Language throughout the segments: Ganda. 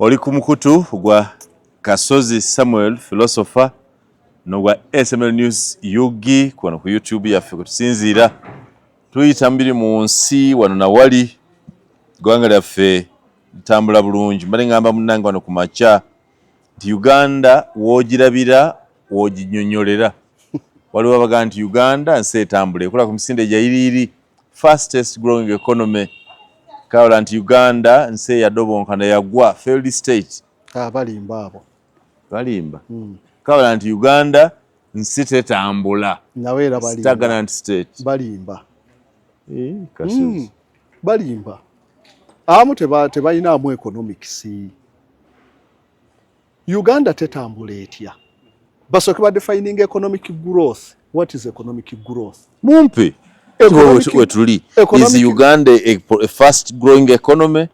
Oli ku mukutu gwa Kasozi Samuel philosopher no gwa SML News Yugi kuno ku YouTube yaffe kutusinziira tuyita mbiri mu nsi wano na wali gwanga lyaffe litambula bulungi mbale ngamba munnange wano ku macha nti Uganda wogirabira woginyonyolera waliwo abaga nti Uganda nsi etambula ekola ku misinde gyayiriri fastest growing economy kaola nti Uganda nsi yadobonkana yagwa failed state balimba abo balimba kaola nti Uganda nsi tetambula nawera balimba stagnant state balimba Kasozi balimba amu tebalina mu economics Uganda tetambula etya basoke ba defining economic growth. What is economic growth? Mumpe wetuli is Uganda a fast growing economy,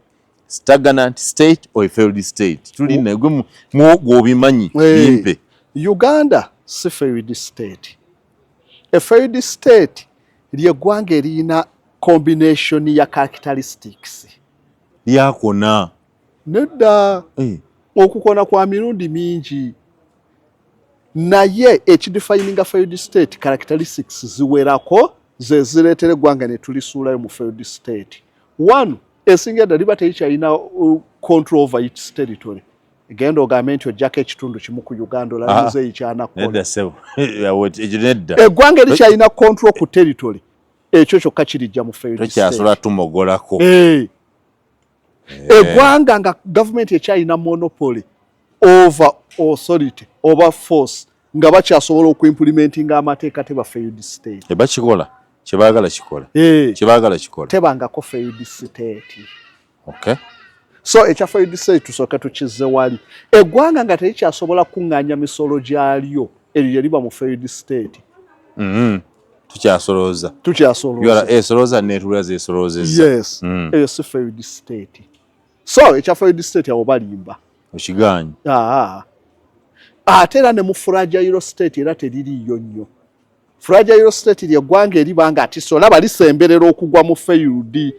stagnant state or a failed state? Tuli negwe mu gobimanyi mumpe Uganda si failed state. A failed state lyegwanga erina combination ya characteristics yakona nedda okukona kwa mirundi mingi naye ekidefininga failed state characteristics ziwerako zeziretere eggwanga ne tulisuulayo mu failed state. One, esinga ddala liba tekyalina control over its territory. Egenda ogambe nti ojjako ekitundu kimu ku Uganda olamuze ekyanakola eggwanga erikyalina control ku territory ekyo kyokka kirijja mu failed state. Tekyasobola tumogolako eggwanga nga gavumenti ekyalina monopoly over authority over force nga bakyasobola okuimplementinga amateeka teba failed state. Ebakikola kyebagala kikola kyebagala kikola tebangako failed state. Okay, so ekya failed state tusooka tukizze wali eggwanga nga terikyasobola kuŋŋaanya misolo gyalyo eryo liba mu failed state. tukyasoloza esoloza netula zesolozeza yes eyo si failed state. So ekya failed state awo balimba okiganyi ate era ne mu fragile state era teririyo nnyo. Fragile state ly'eggwanga eribanga ati solaba lisemberera okugwa mu failed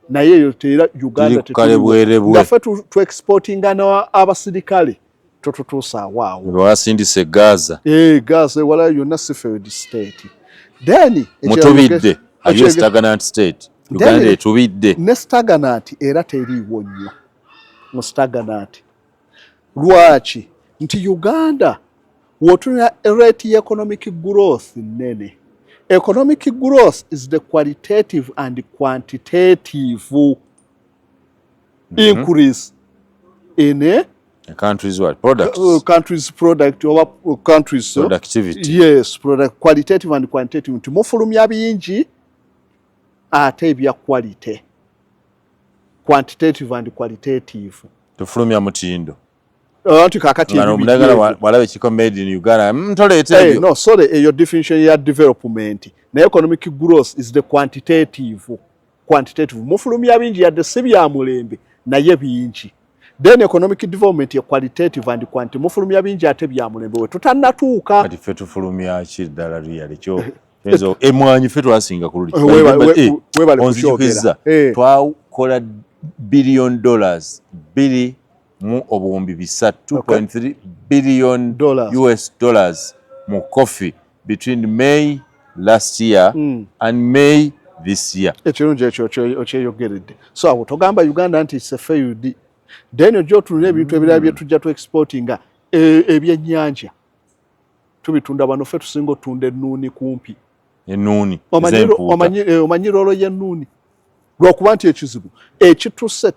naye eyo tera Uganda tetuliffe tu exportinga abasirikale totutuusa awaawo bawasindise Gaza Gaza wala yonna si failed state. Then mutubidde ayo stagnant state Uganda etubidde ne stagnant era teriiwo nnyo mu stagnant. Lwaki? Nti Uganda wotuna rate ya economic growth nene. Economic growth is the qualitative and quantitative increase in a country's what products country's product or country's productivity. Yes, product qualitative and quantitative. Nti mufulumya bingi ate ebya quality quantitative and qualitative tufulumya mutindo anti kakati walabe kiko made in Uganda mtolete no sorry eyo definition ya development na economic growth is the quantitative mufulumya bingi yadde sibya mulembe naye bingi. Then economic development ya qualitative and quantitative mufulumya bingi ate bya mulembe we tutannatuuka kati fe tufulumya kiddala real kyo ezo emwanyi fe twasinga ku luli onzikiza twakola billion dollars bili mu obuwumbi bisatu 2.3 billion US dollars mu coffee between May last year and May this year. Ekirungi ekyo okyeyogeredde. So awo togamba Uganda nti is a failed. Then ojo tulina ebintu ebirala bye tujja tu exportinga ebyennyanja tubitunda bano ffe tusinga otunda ennuuni kumpi. Ennuuni omanyi rolo y'ennuuni lwokuba nti ekizibu ekituse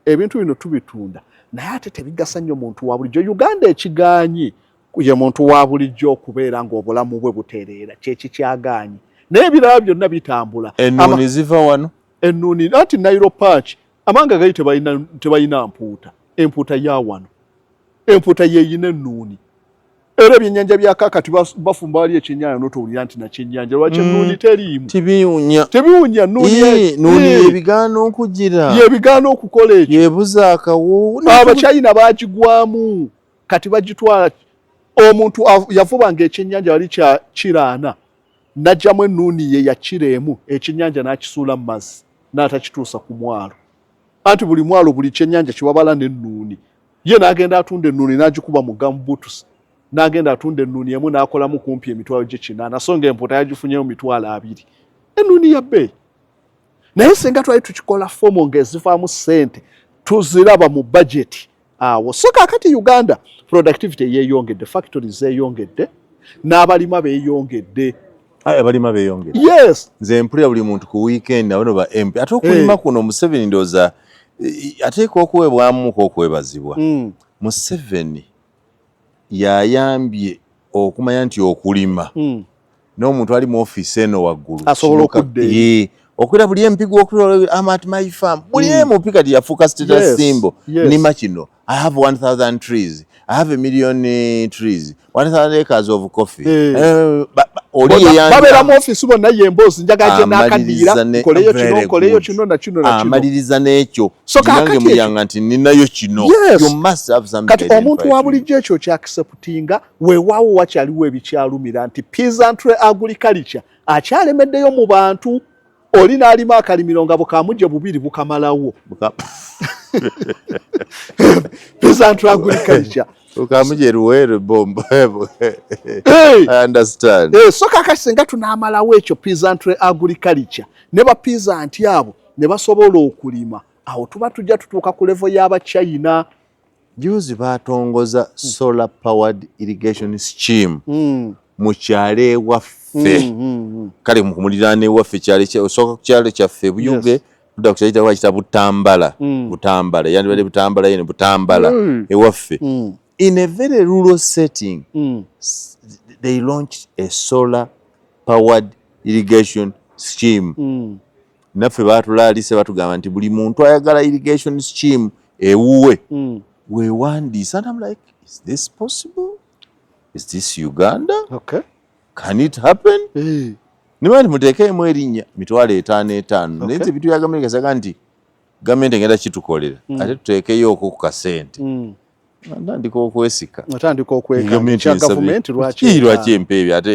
ebintu bino tubitunda naye ate tebigasa nnyo muntu wa bulijjo. Uganda ekigaanyi ye muntu wa bulijjo okubeera ng'obulamu bwe butereera kyeki kyagaanyi naye ebirala byonna bitambula. Ennuuni ziva wano ennuuni anti Nairo Patch amanga gali tebalina empuuta ya wano empuuta yeeyina ennuuni era ebyennyanja bya kakati bafumba wali ekyennyanja n'otowulira nti nakyennyanja lwaki ennuuni teriimu tebiwunya nnuuni yebigaana okugira yebigaana okukola ekyo yebuza akawo Abachina bagigwamu kati bagitwala omuntu yavubanga ekyennyanja wali kya kiraana najjamu ennuuni ye yakiremu ekyennyanja n'akisuula mu mazzi n'atakituusa ku mwalo anti buli mwalo buli kyennyanja kiwabala n'ennuuni ye n'agenda atunda ennuuni n'agikuba mu gambuutusi n'agenda atunda ennuuni emu n'akolamu kumpi emitwalo gye 8 so ng'empuuta yagifunyeyo mitwalo 2 ennuuni ya bbeeyi naye singa twali tukikola fomo ng'ezivaamu ssente tuziraba mu budget awo so kaakati Uganda productivity yeeyongedde factories zeeyongedde n'abalima beeyongedde abalima beeyongedde yes nze mpulira buli muntu ku weekend abono ba MP ate okulima kuno Museveni ndooza ateeka okuweebwamuko okwebazibwa Museveni yayambye okumanya nti okulima n'omuntu ali mu ofiisi eno waggulu asobola okudde okwira buli empigo okulira amat my farm buli empi kati yafuuka status symbol nima kino I have 1,000 trees I have 1,000,000 trees 1,000 acres of coffee babera mu office bonna yemboozi njaga gye nakadira koleyo kino na kino amaliriza n'ekyo nange muyanga nti ninayo kino you must have something kati omuntu wa bulijjo ekyo kyakiseptinga weewaawo wakyaliwo ebikyalumira nti peasantry agriculture akyalemeddeyo mu bantu oli n'alima akalimiro nga bukamujje bubiri bukamalawo peasantry agriculture ukamuje ruwere bombo I understand so kakati singa tunaamalawo ekyo peasantry agriculture ne ba peasant abo ne basobola okulima awo tuba tujja tutuuka ku level y'aba China juzi batongoza solar powered irrigation scheme mu kyalo ewaffe kale mu kumuliraane ewaffe kyalo osooka ku kyalo kyaffe Buyuge tudda ku kyayita wakita Butambala Butambala yandibadde Butambala yene Butambala ewaffe in a very rural setting, they launched a solar-powered irrigation scheme. Naffe batulaalise batugamba nti buli muntu ayagala irrigation scheme ewuwe weewandiisa. And I'm like, is this possible? Is this Uganda? Okay. Can it happen? Nimani mutekeemu erinnya mitwalo 5 naye nti bitu ya gavumenti kasaga nti gavumenti engenda kitukolera ate tuteekeyo okwo ku kasente. Natandika okwesika natandika okweka gavumenti lwaki empeebi ate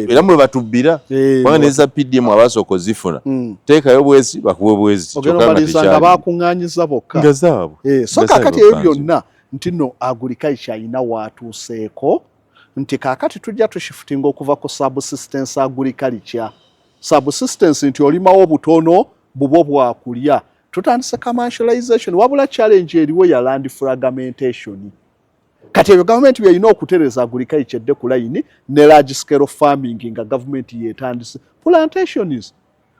era mwe batubbira kubanga neza PDM abasooka ozifuna teekayo bwezi bakuwe bwezi nga bakuŋŋaanyiza bokka nga zaabwe so kaakati ebyo byonna nti nno agriculture ayina waatuuseeko nti kaakati tujja tushifutinga okuva ku subsistence agriculture subsistence nti olimawo butono bubwo bwakulya tutandise commercialization wabula challenge eriwo ya land fragmentation kati ebyo gavumenti byalina okutereza agriculture edde ku line ne large scale farming nga gavumenti yetandise plantations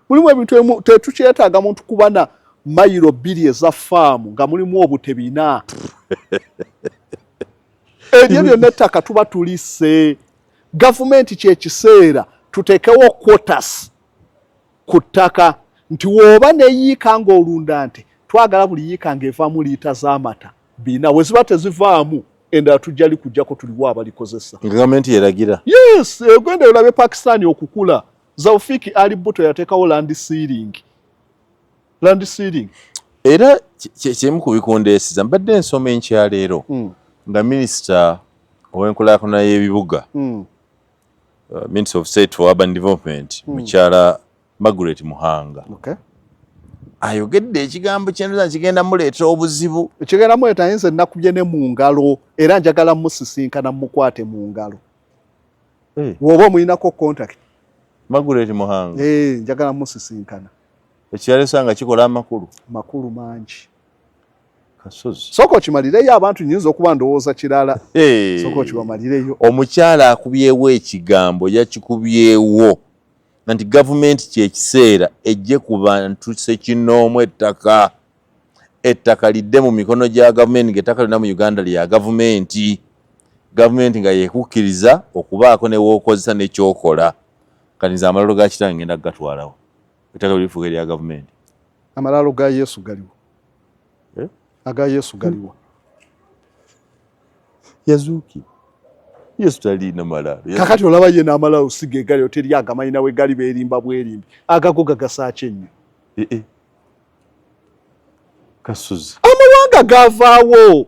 mulimu ebintu tetukyetaaga muntu kubana mayiro 2 eza farm nga mulimu obutebina ebyo byonna ettaka tuba tulise gavumenti kyekiseera tutekewo quotas ku ttaka nti woba neyiika ng'olunda nti twagala buli yiika ng'evaamu liita z'amata 4 we ziba tezivaamu endala tujjali kujjako tuliwo abalikozesa gavumenti yeragira yes egwenda olabe Pakistan okukula Zaufiki Ali Bhutto yateekawo land sealing era kyemu ku bikondeesiza mbadde ensoma enkyaleero nga minisita ow'enkulaakulana y'ebibuga Minister of State for Urban Development mukyala Margaret Muhanga ayogedde ekigambo kyendoza kigenda muleeta obuzibu ekigenda muleeta yinza nakubye ne mu ngalo era njagala musisinkana mukwate mu ngalo woba mulinako contact Margaret Muhanga njagala musisinkana ekyalo sanga kikola makulu mangi kasozi soko okimalireyo abantu nyinza okuba ndowooza kirala soko okibamalireyo omukyala akubyewo ekigambo yakikubyewo nti gavumenti kyekiseera ejje ku bantu sekinoomu ettaka lidde mu mikono gya gavumenti ng'ettaka lyonna mu Uganda lya gavumenti nga yeekukkiriza okubaako newookozesa n'ekyokola kati nze amalalo ga kitange ngenda kugatwalawo ettaka lifuuka erya gavumenti amalalo ga Yesu galiwo aga Yesu galiwo yazuuki Yesu talina malalo kakati olaba ye n'amalalo sige gali oteri agamayina we gali beerimba bwerimbi agago gagasaaki ennyo kasozi amawanga gavaawo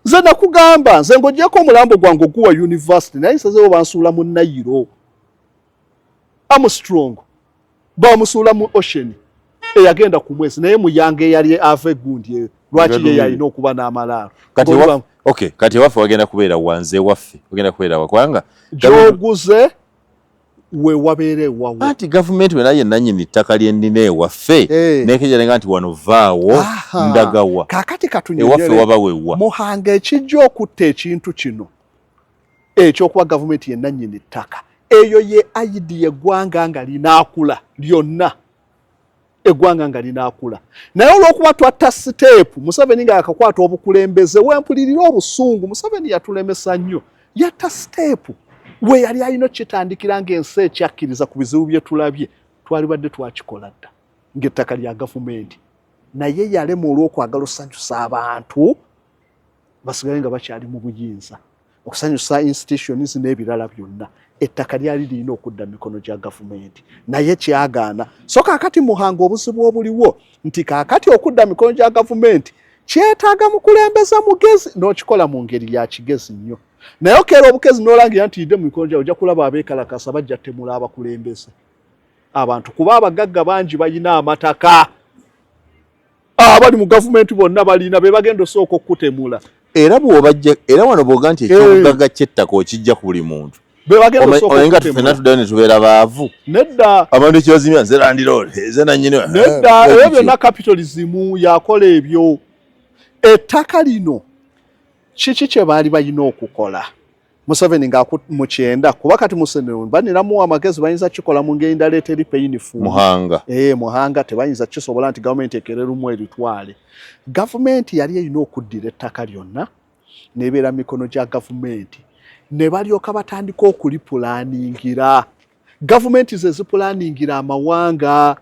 nze nakugamba nze ng'oggyeko omulambo gwange oguwa university naye nsazeewo bansuula mu Nayiro Armstrong bamusuula mu Ocean eyagenda ku mwezi naye muyange yali ave gundi lwaki ye yalina okuba n'amalaalo kati waffe wagenda kubeera wanze waffe wagenda kubeera wakwanga gyoguze we wabeere wawo anti gavumenti we naye nannyini ttaka lyennina ewaffe nekejalenga nti wano vaawo ndagawa kaakati ewaffe waba wewa Muhanga ekijja okutta ekintu kino ekyokuba gavumenti yennannyini ttaka eyo ye ayidi eggwanga nga linaakula lyonna eggwanga nga linaakula naye olw'okuba twatta siteepu Museveni nga yakakwata obukulembeze wempulirira obusungu Museveni yatulemesa nnyo yatta siteepu we yali alina kitandikira ng'ensi ekyakkiriza ku bizibu bye tulabye twalibadde twakikola dda ng'ettaka lya gavumenti naye yalema olw'okwagala okusanyusa abantu basigale nga bakyali mu buyinza okusanyusa institutions n'ebirala byonna ettaka lyali lirina okudda mu mikono gya gavumenti naye kyagaana so kaakati Muhanga obuzibu obuliwo nti kaakati okudda mu mikono gya gavumenti kyetaaga mukulembeza mugezi n'okikola mu ngeri ya kigezi nnyo naye okeera obukezi n'olangira nti idde mu mikono gyawe ojja kulaba abeekalakasa bajja temula abakulembeze abantu kuba abagagga bangi balina amataka abali mu gavumenti bonna balina be bagenda osooka okutemula era bw'obajja era wano bw'oga nti ekyobugagga ky'ettaka okijja ku buli muntu oyenga tufena tuddayo ne tubeera baavu nedda abantu ekibazimya nze landiroad eze nannyini nedda ebyo byonna capitalism yakola ebyo ettaka lino kiki kye baali balina okukola Museveni nga mu 9 kuba kati Museveni baniramu amagezi bayinza kikola mu ngeri ndala eteri painful Muhanga tebayinza kisobola nti gavumenti ekererumu eritwale gavumenti yali erina okuddira ettaka lyonna nebeera mikono gya gavumenti ne balyoka batandika okulipulaningira gavumenti ze zipulaningira amawanga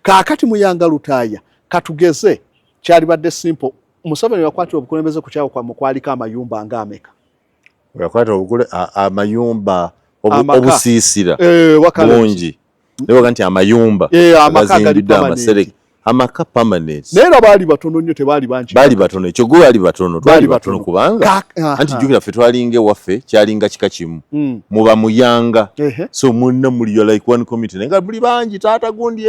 kaakati Muyanga Lutaaya katugeze kyali badde simple Museveni yakwatira obukulembeze ku kyawo kwa mukwaliko amayumba ng'ameka yakwata obukule amayumba obusiisira bungi nebaga nti amayumba agazimbiddwa amasereke amaka permanent naye baali batono nnyo tebaali bangi baali batono ekyo gwe baali batono twali batono kubanga anti jjukira ffe twalinga ewaffe kyalinga kika kimu muba muyanga so mwenna muli like one community naye nga muli bangi taata gundi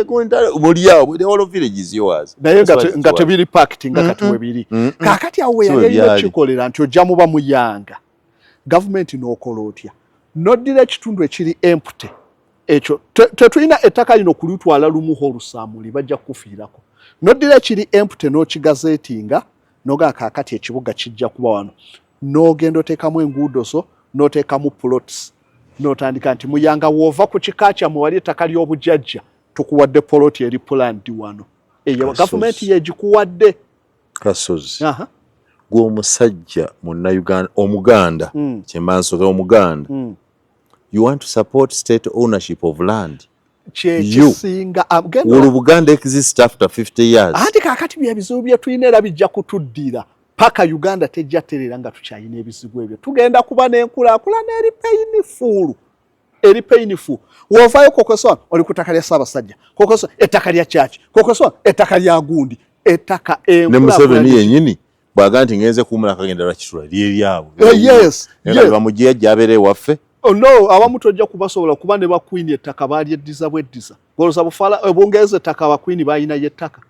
muli awo the whole of villages yours naye nga tebiri packed nga kati we biri kaakati awo we yali erina kikolera nti ojja muba muyanga gavumenti n'okola otya noddira ekitundu ekiri empty ekyo tetulina ettaka lino kulitwala lumuho olusaamuli bajja kufiirako noddira ekiri empty n'okigazeetinga noga kaakati ekibuga kijja kuba wano n'ogenda oteekamu enguudo zo n'oteekamu plots n'otandika nti Muyanga w'ova ku kika kyammwe wali ettaka ly'obujjajja tukuwadde poloti eri planned wano eyo gavumenti yegikuwadde Kasozi gw'omusajja munnayuganda omuganda kyembansoga omuganda you want to support state ownership of land Kyekisinga Buganda exist after 50 years anti kaakati byebizibu bye tulina era bijja kutuddira paka Uganda tejja terera nga tukyalina ebizibu ebyo tugenda kuba n'enkulaakulana eri painful wovaayo kokosona oli ku ttaka lya Ssaabasajja kokosona ettaka lya Kyaki kokosona ettaka lya Gundi ettaka ne Museveni yennyini bwaga nti ngenze kuwumula akagenda lwakitula lyeryabwe bamugyeya gy'abeera ewaffe no abamu tojja kubasobola kuba ne bakwini ettaka balyeddiza bweddiza goloza Bungereza ettaka abakwini balina yettaka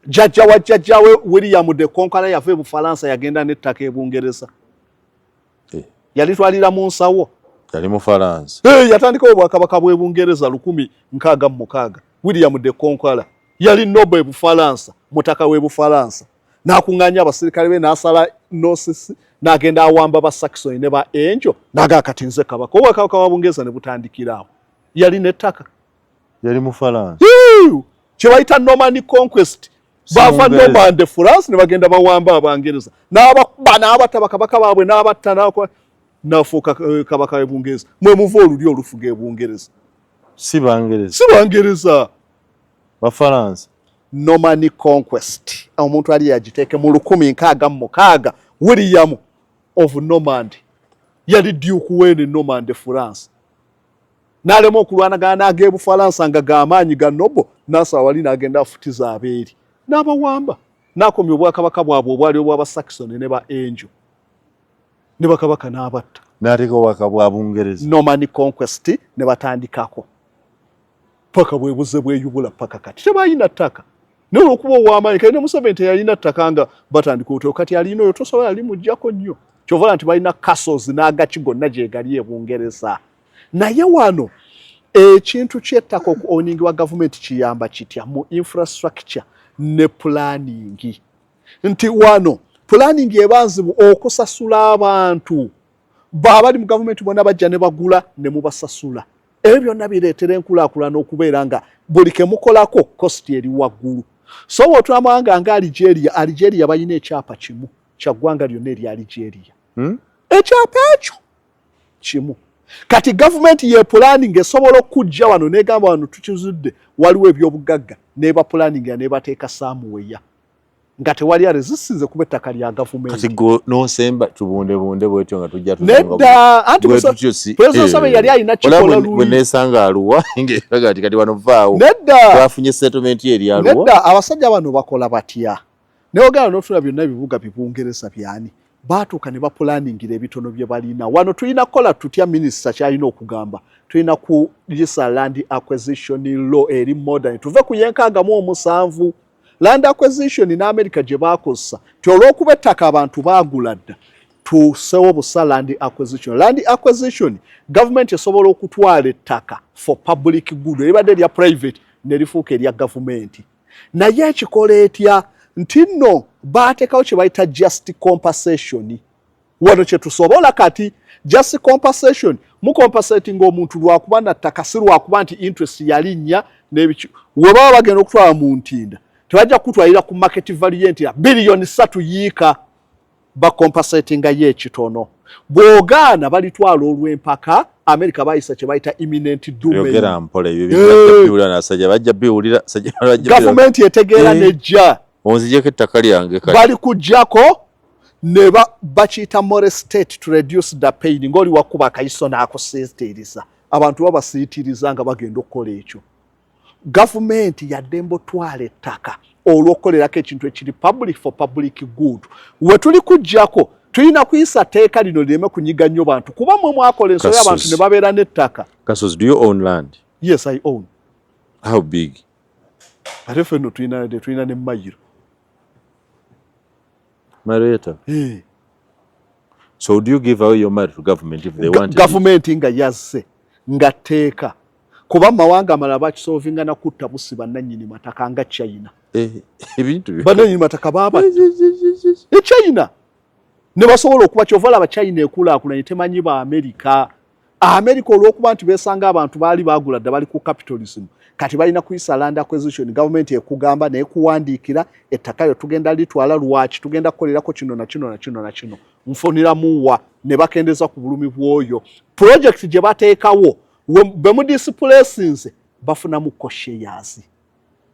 jjajja wa jjajjawe William de Conqueror yava e Bufalansa yagenda n'ettaka e Bungereza yalitwalira mu nsawo yali Mufalansa yatandikawo obwakabaka bw'e Bungereza 1666 William de Conqueror yali nobo e Bufalansa mutaka w'e Bufalansa n'akuŋŋaanya abasirikale be n'asala nosisi n'agenda awamba ba Saxon ne ba Angel naga kati nze kabaka obwakabaka bwa Bungereza ne butandikira awo yali n'ettaka yali Mufalansa kye bayita Norman Conquest bava Norman France ne bagenda bawamba Abangereza n'abakuba n'abatta bakabaka baabwe n'abatta n'afuuka kabaka w'e Bungereza mwe muva olulyo olufuga e Bungereza si Bangereza Bafalansa Norman Conquest omuntu ali yagiteeke mu 1666 William of Normandy yali Duke w'ene Normandy France n'alema okulwanagana n'ag'e Bufalansa nga g'amaanyi ga nobo n'asaba wali n'agenda afutiza abeeri n'abawamba n'akomya obwakabaka bwabwe obwali obw'aba Saxon ne ba Angel ne bakabaka n'abatta n'ateeka obwaka bwa Bungereza Norman Conquest ne batandikako paka bwebuze bweyubula paka kati tebalina ttaka naye olwokuba ow'amaanyi kalina Museveni teyalina ttaka nga batandika otyo kati alina oyo tosobola alimugyako nnyo kyovala nti balina castles n'agaci gonna gye gali e Bungereza naye wano ekintu ky'ettaka okuoningiwa gavumenti kiyamba kitya mu infrastructure ne planning nti wano planning ebanzibu okusasula abantu baabali mu gavumenti bonna bajja ne bagula ne mubasasula ebyo byonna bireetera enkulaakulana okubeera nga buli ke mukolako cost eri waggulu so bw'otwamawanga nga Algeria balina ekyapa kimu kya ggwanga lyonna eri Algeria ekyapa ekyo kimu kati gavumenti ye planning esobola okujja wano negamba wano tukizudde waliwo ebyobugagga neba planning ya nebateeka somewhere nga tewali resistance kuba ettaka lya gavumenti kati go nosemba tubunde bwetyo nga tujja nedda anti president sabe yali alina kikola luli bwe nesanga aluwa ngeraga kati wano vaawo nedda twafunye settlement eri aluwa nedda abasajja bano bakola batya neogala n'otula byonna ebibuga bibungereza byani baatuuka ne bapulaningira ebitono bye balina wano tulina kukola tutya minisita kyalina okugamba tulina kuyisa land acquisition law eri modern tuve ku 67 land acquisition in America gye baakozesa ti olw'okuba ettaka abantu baagula dda tusewo busa land acquisition government esobola okutwala ettaka for public good eribadde lya private ne lifuuka erya gavumenti naye ekikola etya nti nno baateekawo kye bayita just compensation wano kye tusobola kati just compensation mucompensating omuntu lwakuba nattaka si lwakuba nti interest yalinnya n'ebiki we baba bagenda okutwala mu ntinda tebajja kutwalira ku market value nti biliyoni 3 yiika bakompensatinga ye ekitono bw'ogaana balitwala olw'empaka America bayisa kye bayita imminent doom yogera mpole ebyo biwulira nasajja bajja biwulira sajja bajja government etegeera nejja onzijeko ettaka lyange kati bali kujjako ne bakiyita more state to reduce the pain ng'oli wakuba akayiso n'akusiitiriza abantu babasiitiriza nga bagenda okukola ekyo gavumenti yadde mbotwala ettaka olw'okukolerako ekintu ekiri public for public good we tuli kujjako tulina kuyisa teeka lino lireme kunyiga nnyo bantu kuba mwe mwakola ensolo y'abantu ne babeera n'ettaka. Kasos, do you own land? Yes, I own. How big? Ate fenno tulina ne mayiro. Marietta? So do you give away your money to government if they want it? Government nga yazze nga teeka kuba mawanga amalala bakisolvinga na kutta busiba nannyini mataka nga China. Ebintu bananyini mataka baba China ne basobola okuba kyovala aba China ekulaakulanye temanyi ba America olw'okuba nti beesanga abantu baali baagula dda bali ku capitalism kati balina kuyisa land acquisition government ekugamba n'ekuwandiikira ettaka lyo tugenda litwala lwaki tugenda kukolerako kino na kino na kino na kino nfuniramu wa ne bakendeza ku bulumi bw'oyo project gye bateekawo be mu displaces bafunamu shares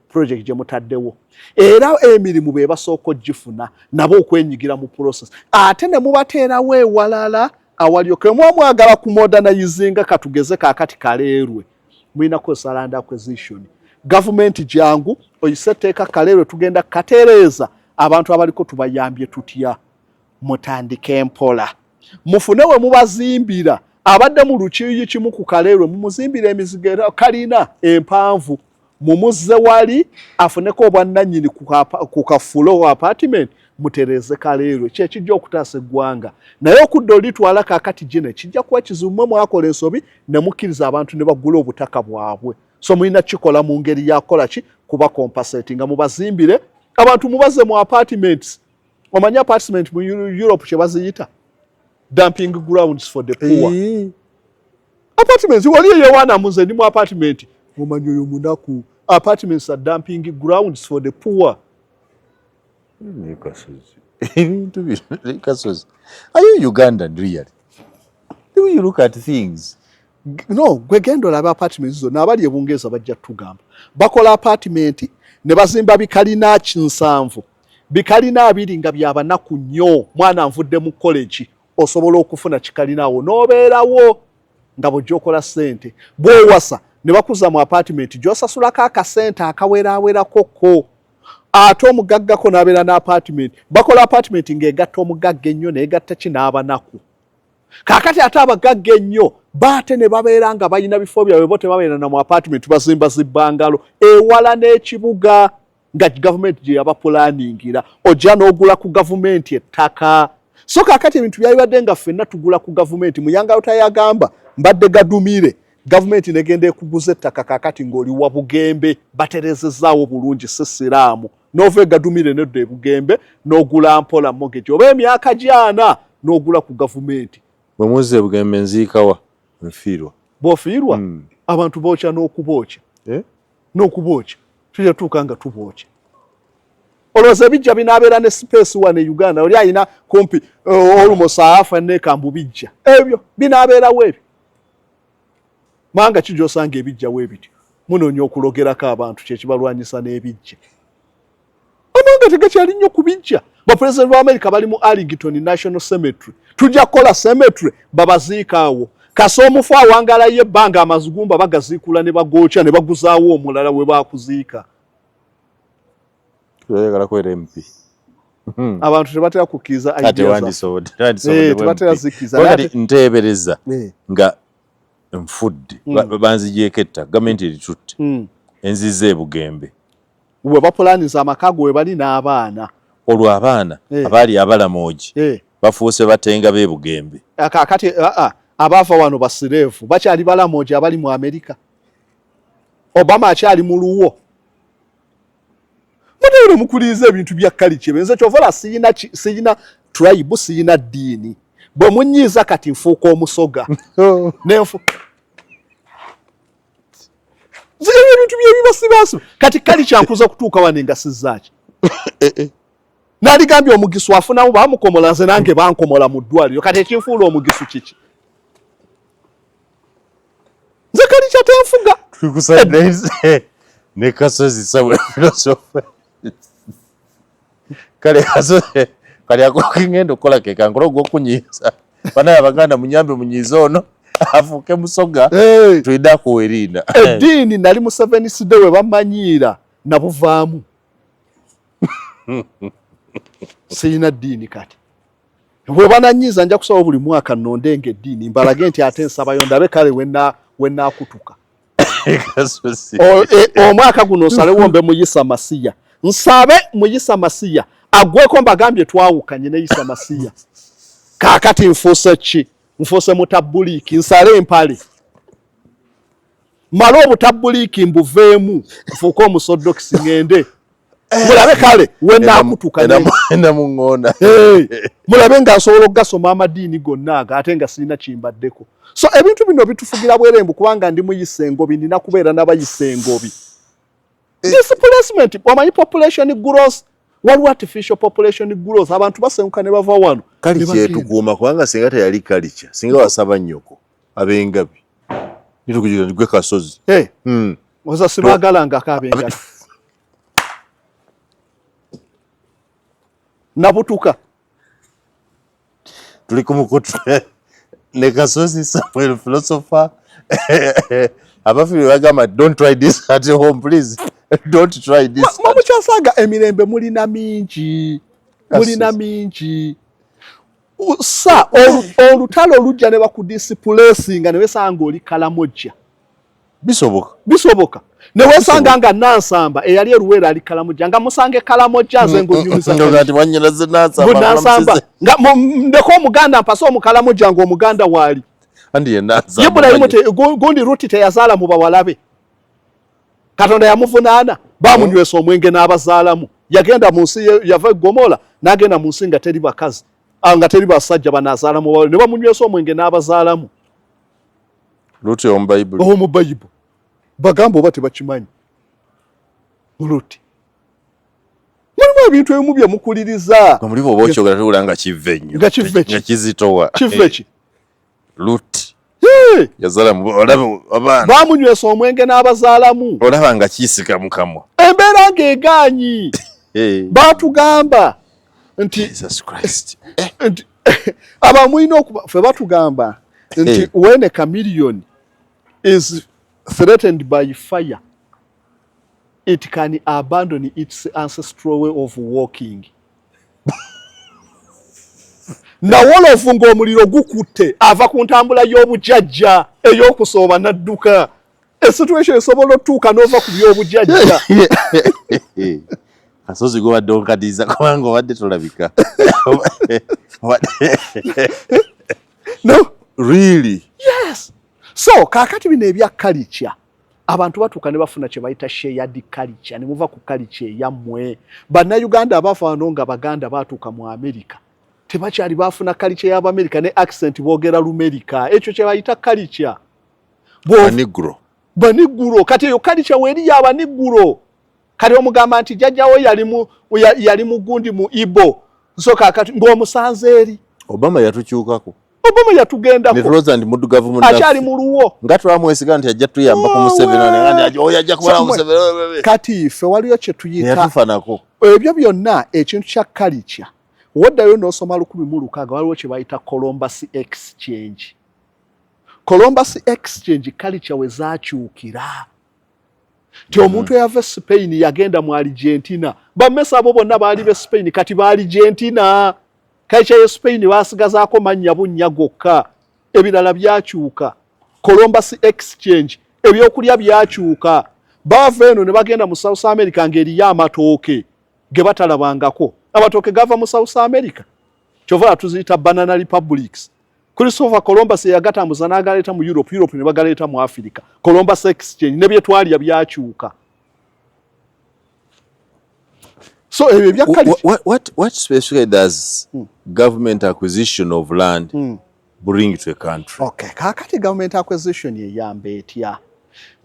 project gye mutaddewo era emirimu be basooka ogifuna nabo okwenyigira mu process ate ne mubateerawo ewalala awalyoke mwagala ku modernizinga katugeze kaakati kaleerwe mulina kukozesa land acquisition government jangu oyise teeka kaleerwe tugenda katereeza abantu abaliko tubayambye tutya mutandike mpola mufune we mubazimbira abadde mu lukiyi kimu ku kaleerwe mumuzimbira emizigo kalina empanvu mumuzze wali afuneko obwannannyini ku kafulo apartment mutereze kaleerwe kyekijja okutaasa eggwanga naye okudda olitwala kaakati gine kijja kuba kizibu mwakola ensobi ne mukkiriza abantu ne bagula obutaka bwabwe so mulina kikola mu ngeri yakola ki kuba compensate nga mubazimbire abantu mubaze mu apartments omanyi apartment mu Europe kye baziyita dumping grounds for the poor apartments wali yewana muze ndi mu apartment omanyi oyo munaku apartments are dumping grounds for the poor. Kasos. Are you Ugandan really? The way you look at things. No, gwegendo laba apartments zo nabali ebungeeza bajja tugamba. Bakola apartment ne bazimba bikalina 7 bikalina 2 nga byabanaku nnyo mwana nvudde mu college osobola okufuna kikalinawo n'obeerawo nga bw'okola ssente bw'owasa ne bakuza mu apartment gy'osasulako akasente akaweerawerako ate omugaggako n'abeera n'apartment bakola apartment ng'egatta omugagga ennyo n'egatta ki n'abanaku kakati ate abagagga ennyo baate ne babeera nga balina bifo byabwe bo tebabeera na mu apartment bazimba zibbangalo ewala n'ekibuga nga gavumenti gye yabapulaningira ojja n'ogula ku gavumenti ettaka so kakati ebintu byalibadde nga ffenna tugula ku gavumenti Muyangayo tayagamba mbadde gadumire gavumenti negenda ekuguza ettaka kakati ng'oli wa Bugembe baterezezaawo bulungi si siraamu n'ova egadumire nedda e Bugembe n'ogula mpola mortgage oba emyaka gyana n'ogula ku gavumenti bwe muzze Bugembe nziikawa nfiirwa bw'ofiirwa abantu bookya n'okubookya n'okubookya tujja tuuka nga tubookya olowooza ebijja binaabeera ne space wano e Uganda oli alina kumpi almost afa nekambu bijja ebyo binaabeerawo ebyo manga kijja osanga ebijjawo ebityo munoonya okulogerako abantu kyekibalwanyisa n'ebijja amanga tegakyali nnyo ku bijja bapulezidenti wa America bali mu Arlington National Cemetery tujja kukola cemetery babaziika awo kasa omufu awangalayo ebbanga amazigumba bagaziikula ne bagookya ne baguzaawo omulala we baakuziika abantu tebatera kukkiriza tebatera zikkiriza nteebereza nga nfudde banzigyeko etta gavumenti eritutte enziza e Bugembe we bapulaniza amaka ge we bali n'abaana olwo abaana abaali abalamoogi bafuuse batenga b'e Bugembe kakati abaava wano basireevu bakyali balamoogi abali mu Amerika Obama akyali mu luwo muteere mukuliriza ebintu bya kaliche benze kyovola siyina tribe siyina ddiini bwe munyiiza kati nfuuka omusoga nenfu ziri ebintu byebibasibasu kati kaliche ankuza okutuuka wano engasizzaaki naligambye omugisu afunamu bamukomola nze nange bankomola mu ddwaliro kati ekinfuula omugisu kiki nze kaliche atenfuga ne Kasozi Samuel philosopher kale Kasozi kale akokingendo kola ke kankolo gokunyiza bana abaganda munyambe munyiza ono afuke musoga tuida kuwerinda eddiini nali mu 7 side we bamanyiira nabuvaamu siyina ddiini kati bwe bananyiza nja kusaba buli mwaka nnondenga eddiini mbalage nti ate nsabayo ndabe kale wenaakutuka omwaka guno osalewo mbe Muyisa Masiya nsabe Muyisa Masiya agweko mbagambye twawukanye ne Isa Masiya kakati nfuuse ki nfuuse mutabuliiki nsale empale mala obutabuliiki mbuveemu nfuuke omusodokisi ngende mulabe kale wenaakutuka muŋŋonda mulabe nga nsobola okugasoma amadiini gonna aga ate nga sirina kimbaddeko so ebintu bino bitufugira bwerembu kubanga ndi muyisa engobi nina kubeera n'abayisa engobi displacement wamanyi population growth waliwo artificial population growth abantu basenguka ne bava wano kali kyetukuuma kubanga singa teyali kalicha singa wasaba nnyoko abengabi nitukugira ndigwe Kasozi oza sibagalangako abengabi nabutuka tuli kumukutu ne Kasozi Samuel philosopher abafiri bagamba don't try this at home please don't try this mamukyasaga emirembe mulina mingi sa olutalo olujja ne bakudisipulesinga ne wesanga oli Kalamojja bisoboka ne wesanga nga Nansamba eyali eruwera ali Kalamojja nga musange Kalamojja nze ngonyumiza ngati wanyiraze Nansamba nga ndeko omuganda mpasa omukalamojja ngo omuganda waali andi ye Nansamba Ibrahim gundi Ruti teyazaala mu bawalabe Katonda yamuvunaana bamunywesa omwenge n'abazaalamu yagenda mu nsi yava Gomola n'agenda mu nsi nga teri bakazi nga teri basajja banazaala mu bawalabe ne bamunywesa omwenge n'abazaalamu Ruti omu Bible bagamba oba tebakimanyi Ruti mulimu ebintu ebimu bye mukuliriza muri bo bokyogera tula nga kive nnyo nga kizitowa kive ki Ruti yazala mu abaana bamunywesa omwenge n'abazaalamu olaba nga kisika mukamwa embeera ng'egaanyi batugamba nti Jesus Christ abamulina okuba ffe batugamba nti when a chameleon is threatened by fire it can abandon its ancestral way of walking nawolovu ng'omuliro gukutte ava ku ntambula y'obujjajja ey'okusooba n'adduka esituation esobola otuuka n'ova ku by'obujjajja Kasozi gobadde onkadiza kubanga obadde tolabika. No, really? yes. So kaakati bino ebya culture abantu batuuka ne bafuna kye bayita shared culture ne muva ku culture eyammwe. Bannayuganda abafaano nga Baganda baatuuka mu America tebakyali baafuna culture y'Abamerika ne accent boogera Lumerika. Ekyo kye bayita culture. Baniguro. Kati eyo culture weeri y'Abaniguro. Kati omugamba nti jjajjawo yali mu gundi mu Igbo. So kaakati ng'omusanze eri. Obama yatukyukako. Obama yatugendako. Netuloza ndi muddugavu munaffe. Akyali mu luwo. Nga twamwesiga nti ajja tuyamba ku Museveni ajja kubala Museveni. Kati ffe waliyo kye tuyita. Yatufanako. Ebyo byonna ekintu kya culture. Woddayo n'osoma 1600 waliwo kye bayita Columbus Exchange. Columbus Exchange culture we zaakyukira. Ti omuntu eyava Spain yagenda mu Argentina. Bammesa abo bonna baali be Spain kati ba Argentina. Culture ya Spain baasigazaako mannya bunnya gokka. Ebirala byakyuka. Columbus Exchange ebyokulya byakyuka. Baava eno ne bagenda mu South America ng'eriyo amatooke ge batalabangako. Amatooke gava mu South America. Kyova tuziyita Banana Republics. Christopher Columbus yagatambuza n'agaleeta mu Europe ne bagaleeta mu Africa. Columbus Exchange ne bye twalya byakyuka. So what specifically does government acquisition of land bring to a country? Okay, kakati government acquisition yeyamba etya.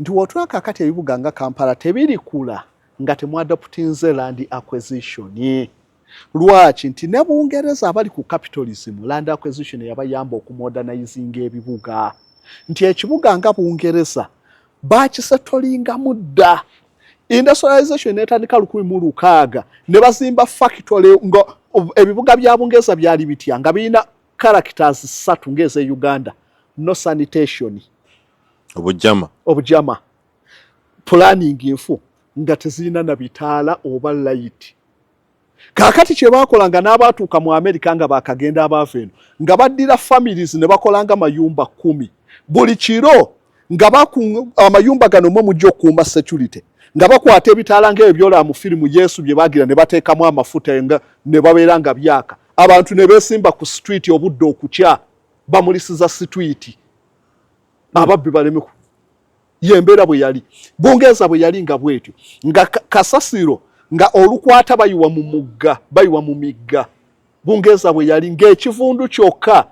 Nti wotula kakati ebibuga nga Kampala tebirikula nga temwadaptinze land acquisition. Lwaki nti ne Bungereza abali ku capitalism land acquisition yabayamba okumodernizinga ebibuga. Nti ekibuga nga Bungereza bakisetolinga mudda. Industrialization netandika 1600 ne bazimba factory ngo ebibuga bya Bungereza byali bitya nga birina characters 3 ngeze Uganda. No sanitation. Obujama. Planning infu nga tezina na bitaala oba light. Kakati kye bakolanga n'abatuuka mu America nga bakagenda abaveno nga baddira families ne bakolanga mayumba 10 buli kiro nga amayumba gano mujjo kuuma security nga bakwata ebitaala ng'ebyola mu firimu Yesu bye bagira ne bateekamu amafuta nga ne babeera nga byaka abantu ne beesimba ku street obudde okukya bamulisiza street ababbi baleme yembeera bwe yali Bungereza bwe yali nga bwetyo nga kasasiro nga olukwata bayiwa mu mugga bayiwa mu migga Bungereza bwe yali ng'ekivundu kyokka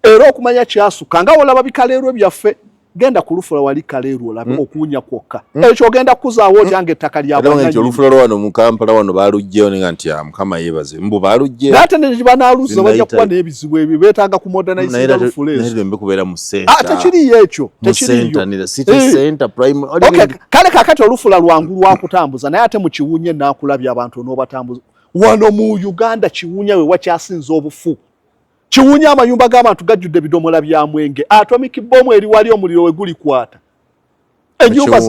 era okumanya kyasuka nga olaba bikaleerwe byaffe genda ku Lufula wali kaleerwe olabe okuwunya kwokka ekyo ogenda kuzaawo lyange ettaka lyabwe nti Olufula lwano mu Kampala wano baalugjeyo ne nti Mukama yeebaze mbu baalugjeyo ate ne banaaluzza bajja kuba n'ebizibu ebyo beetaaga ku modernizinga Lufula ezo naye kubeera mu center tekiriyo ekyo tekiriyo city center primary okay kale kakati Olufula lwangu lwakutambuza naye ate mu Kiwunya naakulabya abantu n'obatambuza wano mu Uganda Kiwunya we wakyasinza obufu Kiwunya amayumba g'abantu gajjudde bidomola bya mwenge atomic bomb eri wali omuliro we guli kwata enyumba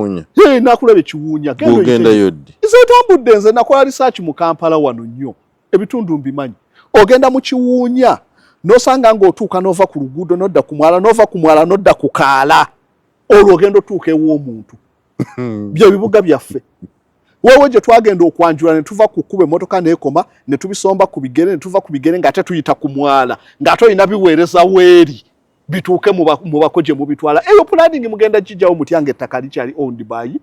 nakulabye Kiwunya genda yoddi izotambudde nze nakola research mu Kampala wano nnyo ebitundu mbimanyi ogenda mu Kiwunya nosanga ng'otuuka nova ku luguudo nodda ku mwala nodda ku kaala olwo ogenda otuuka ew'omuntu bye bibuga byaffe wewe gye twagenda okwanjula ne tuva ku kkuba emmotoka n'ekoma ne tubisomba ku bigere ne tuva ku bigere ng'ate tuyita ku mwala ng'ate olina biweereza weeri bituuke mu bakoje mu bitwala eyo planning mugenda kijjawo mutya ng'ettaka likyali owned by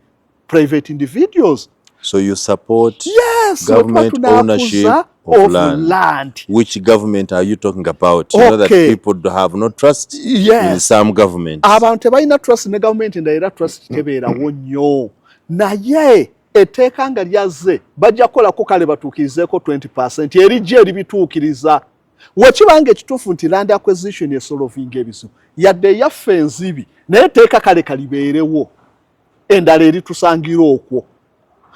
private individuals. So you support yes, government ownership of land. Which government are you talking about? You know that people have no trust in some governments. Abantu tebalina trust ne government ndayira trust tebeerawo nnyo naye etteeka nga lyazze bajja kukolako kale batuukirizeeko 20% erijja eribituukiriza wekibanga ekituufu nti land acquisition esolovinga ebizibu yadde yaffe enzibi naye etteeka kale kalibeerewo endala eritusangira okwo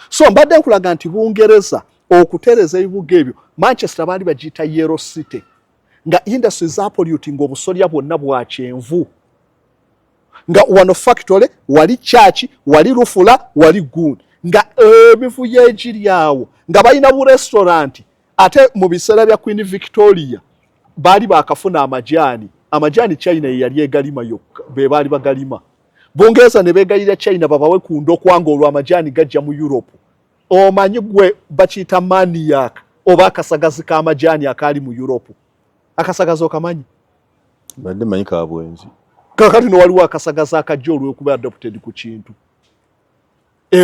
so mbadde nkulaga nti Bungereza okutereeza ebibuga ebyo Manchester baali bagiyita Yellow City nga industry za polluting obusolya bwonna bwa kyenvu nga wano factory wali church wali Lufula wali gundi nga ebivuye egiri awo nga balina bu restaurant ate mu biseera bya Queen Victoria baali bakafuna amajani China yali egalima yokka be baali bagalima Bungereza ne begalira China babawe ku ndokwanga olwo amajani gajja mu Europe omanyi gwe bakiyita maniac oba akasagazi k'amajani akali mu Europe akasagazi okamanyi badde manyi kabwenzi kakati no waliwo akasagazi akajja olw'okuba adopted ku kintu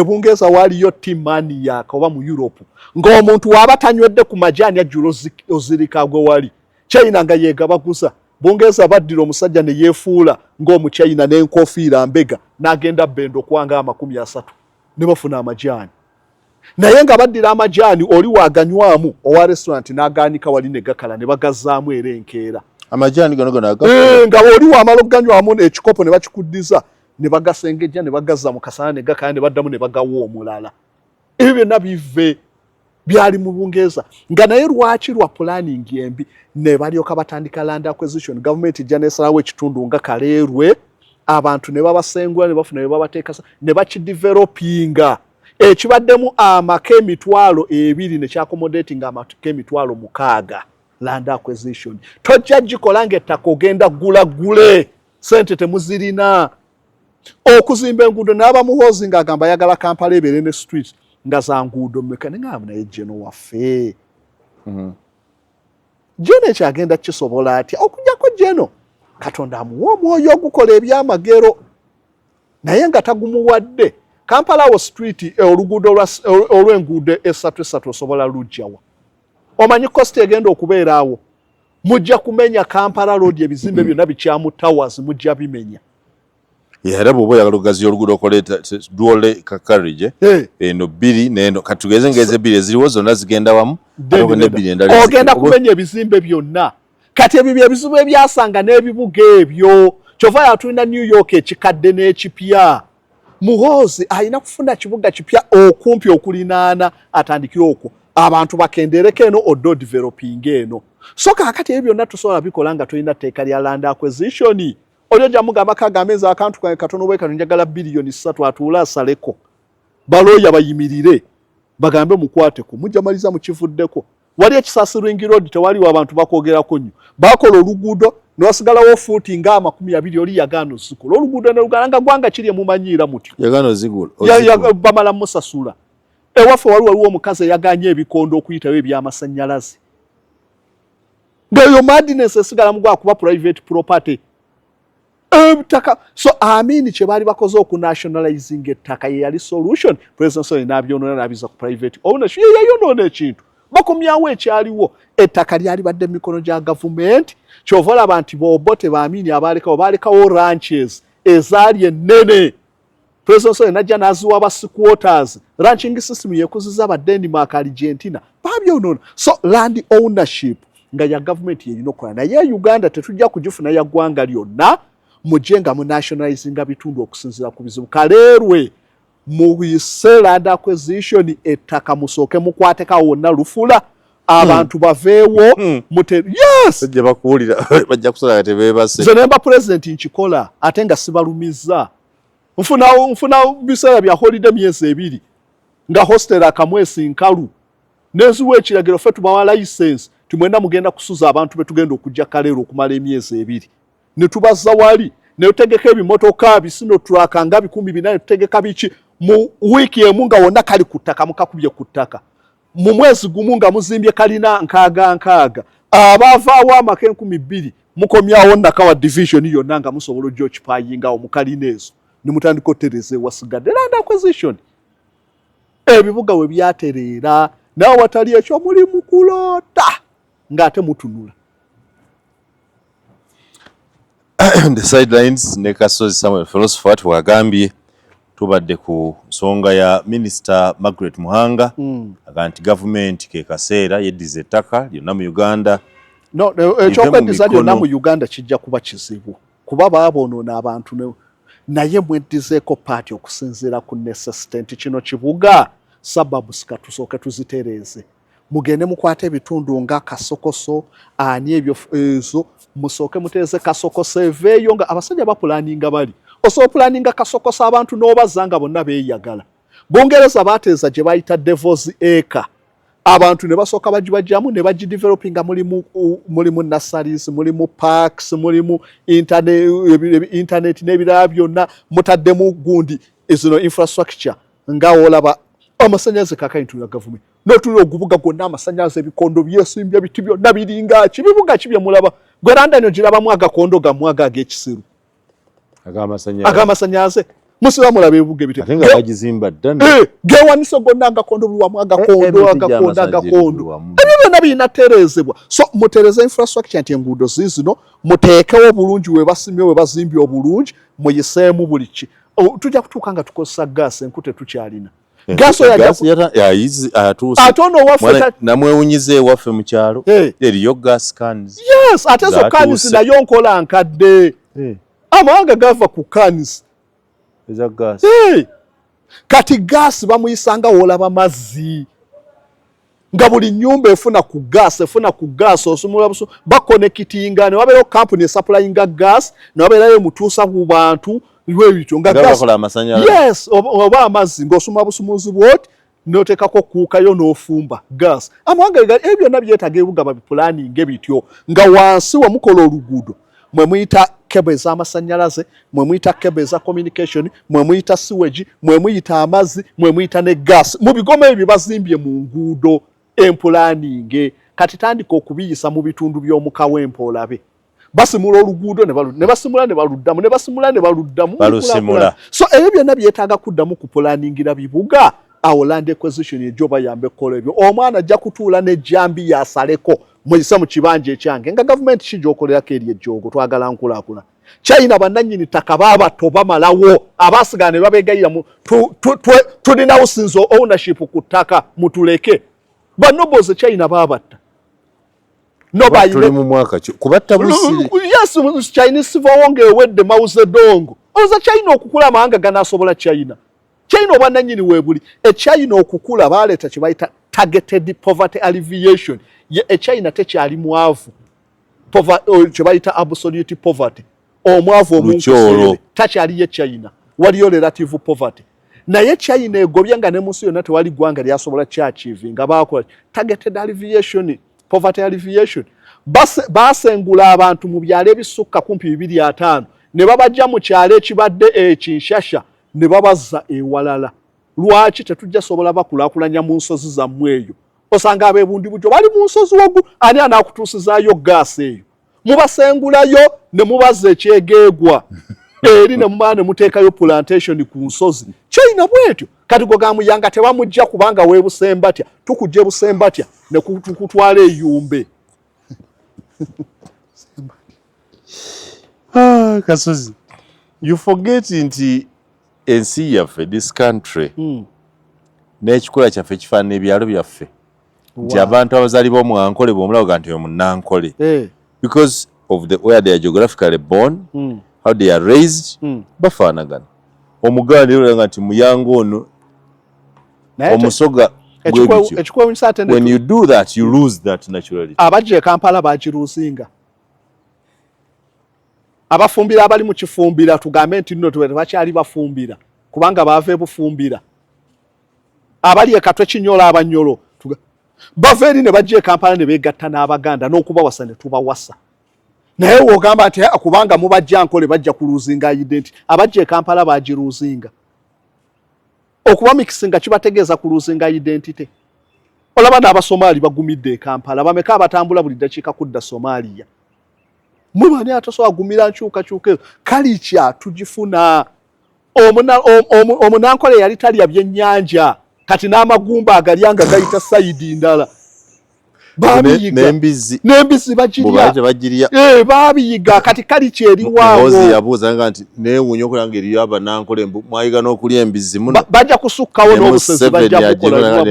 Bungereza waliyo timaniac oba mu Europe ng'omuntu waba tanywedde ku majani ajjulo ozirika gwe wali China nga yegabaguza Bungereza baddira omusajja ne yeefuula ng'omu China n'enkofiira mbega n'agenda bendo kwanga 30 ne bafuna amajani naye nga baddira amajani oli waganywamu owa restaurant n'agaanika wali ne gakala ne bagazzaamu era enkeera amajani gano nga oli wamala okuganywamu ekikopo ne bakikuddiza ne bagasengejja ne bagazza mu kasana ne gakala ne baddamu ne bagawa omulala ebyo byonna bive byali mu Bungereza nga naye lwaki lwa planning embi ne balyoka batandika land acquisition government ejja nesalawo ekitundu nga Kaleerwe abantu ne babasengula ne bafuna ne babateeka ne bakidevelopinga ekibaddemu amaka 2,000 ne kyaccommodating amaka 6,000 land acquisition tojja gikola ng'ettaka ogenda gule sente temuzirina okuzimba enguudo n'abamuhoozi ng'agamba ayagala Kampala ebeere ne street nga za nguudo mmeka nengaamu naye Jeno waffe Jeno ekyagenda kisobola atya okujjako Jeno Katonda amuwa omwoyo ogukola ebyamagero naye nga tagumuwadde Kampala wo street oluguudo olw'enguudo esatu osobola lujjawa omanyi cost egenda okubeera awo mujja kumenya Kampala road ebizimbe byonna bikyamu towers mujja bimenya era bw'oba oyagala okugaziya oluguudo okoleeta duole carriage eno bbiri n'eno katugeze ngeze bbiri eziriwo zonna zigenda wamu ogenda kumenya ebizimbe byonna kati ebyo byebizibu ebyasanga n'ebibuga ebyo kyova yatulina New York ekikadde n'ekipya muhoozi alina kufuna kibuga kipya okumpi okulinaana atandikire okwo abantu bakendereko eno oddo developing eno so kakati ebyo byonna tusobola bikola nga tulina tteeka lya land acquisition olyo jamugamba kagameza akantu katono bwe kanjagala bilioni 3 atuula asaleko balooya bayimirire bagambe mukwateko mujja maliza mukivuddeko wali ekisasi ring road tewali abantu bakogerako nnyo bakola oluguudo n'osigalawo fuuti nga 20 oli yagaano zikola oluguudo ne lugalanga gwanga kiri mumanyiira mutyo yagaano zigula bamala musasula ewaffe waliwo omukazi yaganye ebikondo okuyitawo ebyamasannyalaze ngayo madness esigala mugwa kuba private property so amini kye baali bakoze okunationalizing ettaka ye yali solution president so n'abyonona n'abiza ku private ownership yayonoona ekintu bakomyawo ekyaliwo ettaka lyali badde mikono gya government kyova olaba nti bobote baamini abaalekawo ranches ezaali ennene president so najja n'aziwa aba squatters ranching system yekuziza ba Denmark Argentina babyonoona so land ownership nga ya government yerina okukola naye Uganda tetujja kugifuna ya ggwanga lyonna mujenga mu nationalizing bitundu okusinzira ku bizibu Kaleerwe mu land acquisition ettaka musooke mukwateka wonna lufula abantu baveewo yes bajja bakuwulira bajja kusala kati beebase nze nemba president nkikola ate nga sibalumiza nfuna biseera bya holiday myezi 2 nga hostel akamwesi nkalu nezuwa ekiragiro ffe tubawa license tumwenda mugenda kusuza abantu betugenda okujja Kaleerwe okumala emyezi 2 ne tubaza wali ne utegeka ebimotoka bisino truaka nga 400 tutegeka biki mu wiki emu nga wonna kali kuttaka mukakubye kuttaka mu mwezi gumu nga muzimbye kalina nkaaga abavaawo amaka 12 mukomyawo nakawa division yonna nga musobola ojja okipayingawo mukalina ezo ne mutandika otereza ewasigadde land acquisition ebibuga we byatereera nawe watali ekyo muli mukulota ng'ate mutunula the sidelines ne Kasozi Samuel philosopher twagambye tubadde ku nsonga ya Minister Margaret Muhanga aganti government ke kaseera yeddiza ettaka lyonna mu Uganda ekyokweddiza lyonna mu Uganda kijja kuba kizibu kuba baabonoona abantu naye mweddizeeko paati okusinziira ku necessity kino kibuga sababu tusooke tuzitereeze mugende mukwate ebitundu nga Kasokoso ani ebyo ezo musooke muteeze Kasokoso eveeyo nga abasajja bapulaninga bali osobola pulaninga Kasokoso abantu n'obazanga bonna beeyagala Bungereza baateeza gye bayita Devil's Acre abantu ne basooka bagibajjamu ne bagidevelopinga mulimu nurseries, mulimu parks, mulimu internet n'ebirala byonna mutaddemu gundi zino infrastructure nga olaba amasanyalaze kakayintu ya government n'otuli ogubuga gwonna amasanyalaze ebikondo byesimbye biti byonna biringa ki bibuga ki bye mulaba gwe London girabamu agakondo gamwaga ag'ekisiru agamasanyalaze musiba mulabe ebibuga ebite ate nga bagizimba ddane gewaniso gonna agakondo biwamu agakondo ebyo byonna birina terezebwa so mutereze infrastructure nti enguudo zizino muteekewo obulungi we basimye we bazimbye obulungi muyiseemu buli ki tujja kutuuka nga tukozesa gaasi enkute tukyalina namwewunyiza ewaffe mu kyalo eriyo gas cans yes ate zo cans nayo nkola nkadde amawanga gava ku cans eza gas kati gas bamuyisanga wolaba mazzi nga buli nyumba efuna ku gas osumula buso bakonekitinga ne wabeera company supplyinga gas ne wabeerayo mutuusa ku bantu lwebityo nga gas yes oba amazzi ng'osuma busumuzi bwoti n'oteekako kuukayo n'ofumba gas amawanga ebyo byonna byetaaga ebibuga babipulaninge bityo nga wansi wamukola oluguudo mwe muyita kebe ez'amasanyalaze mwe muyita kebe eza communication mwe muyita sewage mwe muyita amazzi mwe muyita ne gas mu bigoma ebyo bazimbye mu nguudo empulaninge kati tandika okubiyisa mu bitundu by'omukaweempe olabe basimula oluguudo ne basimula ne baluddamu ne basimula ne baluddamu so ebyo byonna byetaaga kuddamu kupulaningira bibuga awo land acquisition ejjo bayambe ekkola ebyo omwana ajja kutuula n'ejjambi yasaleko muyise mu kibanja ekyange nga gavumenti kijookolerako eri ejjoogo twagala nkulaakulana China bannannyini ttaka baabato bamalawo abaasigala ne babeegayira tulinawo sinzo ownership ku ttaka mutuleke banoboze China baabatta tuli mu mwaka kubatta busiri yes Chinese vawonge wedde Mao Zedong oza China okukula amawanga ganaasobola China obwannannyini weebuli China okukula baaleeta kye bayita targeted poverty alleviation China tekyali mwavu kye bayita absolute poverty omwavu omukyolo takyaliyo China waliyo relative poverty naye China egobye nga ne munsi yonna tewali ggwanga lyasobola kyachivinga baakola targeted alleviation poverty alleviation baasengula abantu mu byalo ebisukka kumpi 250 ne babajja mu kyalo ekibadde ekinshasha ne babazza ewalala lwaki tetujja sobola bakulaakulanya mu nsozi zammwe eyo osanga abeebundi bujjo bali mu nsozi waggulu ani anaakutuusizaayo gaasi eyo mubasengulayo ne mubazza ekyegeegwa eri ne mumala ne muteekayo plantation ku nsozi China bwetyo kati gogamuyanga tebamujja kubanga weebusembatya tukujja busembatya ne kutwala eyumbe Kasozi you forget nti ensi yaffe this country n'ekikula kyaffe kifaanana ebyalo byaffe nti abantu abazaalibwa omwankole bw'omulaba nti omunankole because of where they are geographically born how they are raised bafaanagana omuganda era nti muyango ono omusoga when you do that you lose that naturality abajja e Kampala bagiruuzinga abafumbira abali mu kifumbira tugambe nti nno tebakyali bafumbira kubanga baava ebufumbira abali e Katwe Kinyola abanyolo bava eri ne bajja e Kampala ne beegatta n'Abaganda n'okubawasa ne tubawasa naye wogamba nti kubanga mubajja nkole bajja kuluzinga identity abajja e Kampala bagiruzinga okuba Kyekisinga kibategeeza kuluzinga identity olaba n'Abasomali bagumidde e Kampala bameka abatambula buli ddakiika kudda Somalia mwebani atasobola gumira nkyukakyuka kali kya tugifuna omunankole yali talya byennyanja kati n'amagumba agalyanga gayita sayidi ndala n'embizzi bagirya baabiyiga kati kali kyeri waawo Mpozi yabuuzanga nti neewuunya okulaba ng'eriyo abanankole mwayiga n'okulya embizzi muno bajja kusukkawo n'obusezi bajja bukola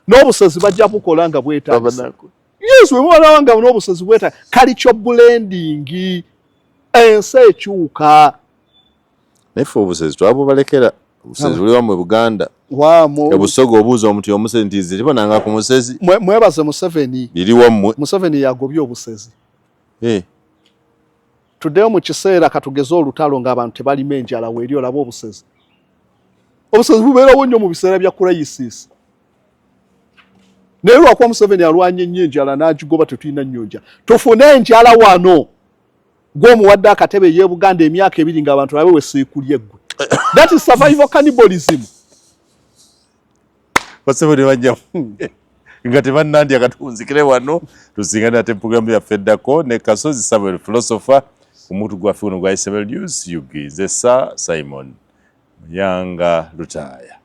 n'obusezi bajja bukola nga bwetaagisa yes we mwana nga n'obusezi bweta kali kyo blending ensi ekyuka naife obusezi twabubalekera obusezi buli wamu Buganda ebusoga obuuza omuti omusezi nti nze tibonanga ku musezi mwebaze Museveni liri wammwe Museveni yagobye obusezi tuddeyo mu kiseera katugeze olutalo ng'abantu tebalima enjala weeri olaba obusezi bubeerawo nnyo mu biseera bya crisis naye lwakuba Museveni alwanye nnyo enjala n'agigoba tetulina nnyonja tufune enjala wano gw'omuwadde akatebe ye Buganda emyaka 2 ng'abantu babe weseekulye ggwe that is survival cannibalism. Museveni wajja nga tebannandya katunzikire wano tusingana ate programu ya Feddako ne Kasozi Samuel philosopher omuntu gwaffe ono gwa SML News yugize Simon Yanga Lutaya.